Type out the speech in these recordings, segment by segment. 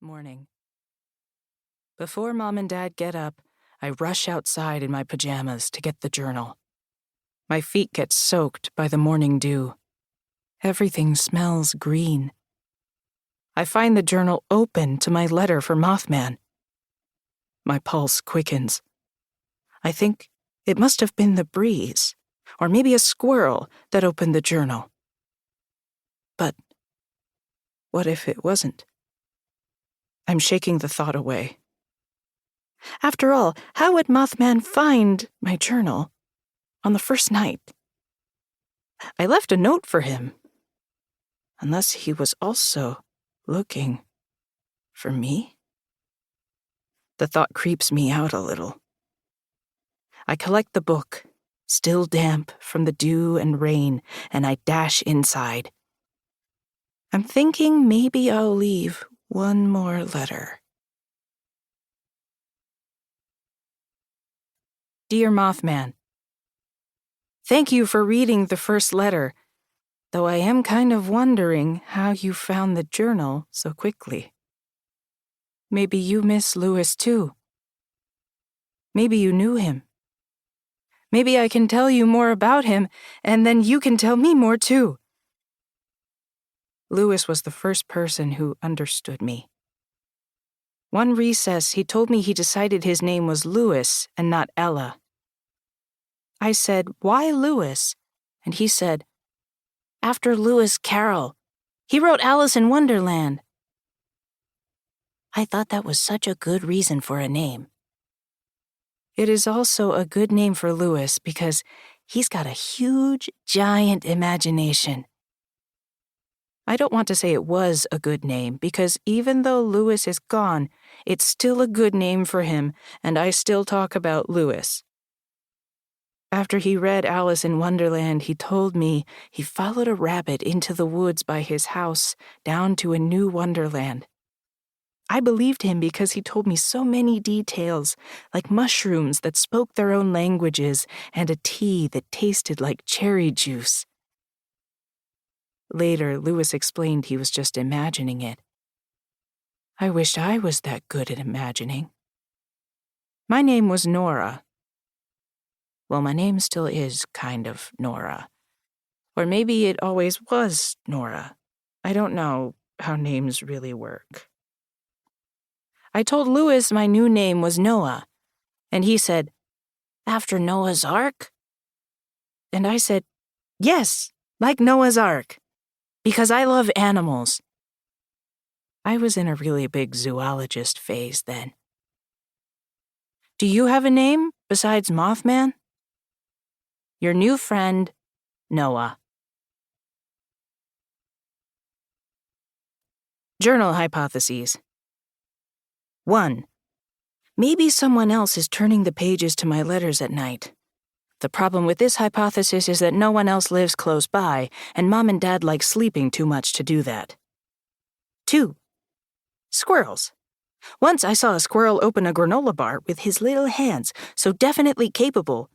Morning. Before Mom and Dad get up, I rush outside in my pajamas to get the journal. My feet get soaked by the morning dew. Everything smells green. I find the journal open to my letter for Mothman. My pulse quickens. I think it must have been the breeze, or maybe a squirrel that opened the journal. But what if it wasn't? I'm shaking the thought away. After all, how would Mothman find my journal on the first night? I left a note for him. Unless he was also looking for me? The thought creeps me out a little. I collect the book, still damp from the dew and rain, and I dash inside. I'm thinking maybe I'll leave one more letter. Dear Mothman, thank you for reading the first letter, though I am kind of wondering how you found the journal so quickly. Maybe you miss Lewis too. Maybe you knew him. Maybe I can tell you more about him, and then you can tell me more too. Lewis was the first person who understood me. One recess, he told me he decided his name was Lewis and not Ella. I said, "Why Lewis?" And he said, "After Lewis Carroll. He wrote Alice in Wonderland." I thought that was such a good reason for a name. It is also a good name for Lewis because he's got a huge, giant imagination. I don't want to say it was a good name because even though Lewis is gone, it's still a good name for him, and I still talk about Lewis. After he read Alice in Wonderland, he told me he followed a rabbit into the woods by his house down to a new wonderland. I believed him because he told me so many details, like mushrooms that spoke their own languages and a tea that tasted like cherry juice. Later, Lewis explained he was just imagining it. I wished I was that good at imagining. My name was Nora. Well, my name still is kind of Nora. Or maybe it always was Nora. I don't know how names really work. I told Lewis my new name was Noah, and he said, "After Noah's Ark?" And I said, "Yes, like Noah's Ark, because I love animals." I was in a really big zoologist phase then. Do you have a name besides Mothman? Your new friend, Noah. Journal hypotheses. 1. Maybe someone else is turning the pages to my letters at night. The problem with this hypothesis is that no one else lives close by, and Mom and Dad like sleeping too much to do that. 2. Squirrels. Once I saw a squirrel open a granola bar with his little hands, so definitely capable.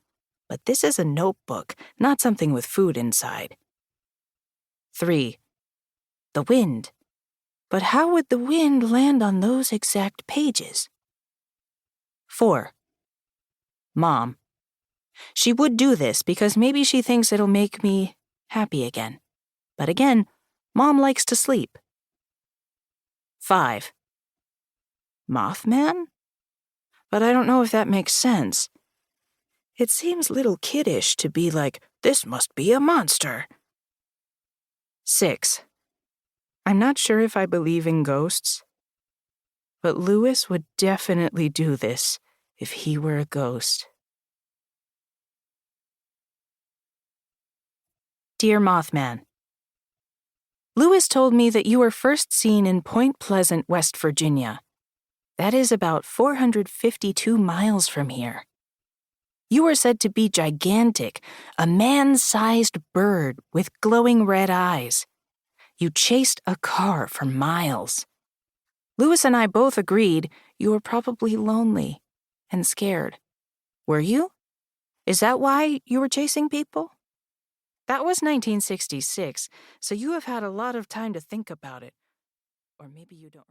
But this is a notebook, not something with food inside. 3. The wind. But how would the wind land on those exact pages? 4. Mom. She would do this because maybe she thinks it'll make me happy again. But again, Mom likes to sleep. 5. Mothman? But I don't know if that makes sense. It seems little kiddish to be like, "This must be a monster." 6. I'm not sure if I believe in ghosts, but Lewis would definitely do this if he were a ghost. Dear Mothman, Lewis told me that you were first seen in Point Pleasant, West Virginia. That is about 452 miles from here. You were said to be gigantic, a man-sized bird with glowing red eyes. You chased a car for miles. Lewis and I both agreed you were probably lonely and scared. Were you? Is that why you were chasing people? That was 1966, so you have had a lot of time to think about it. Or maybe you don't remember.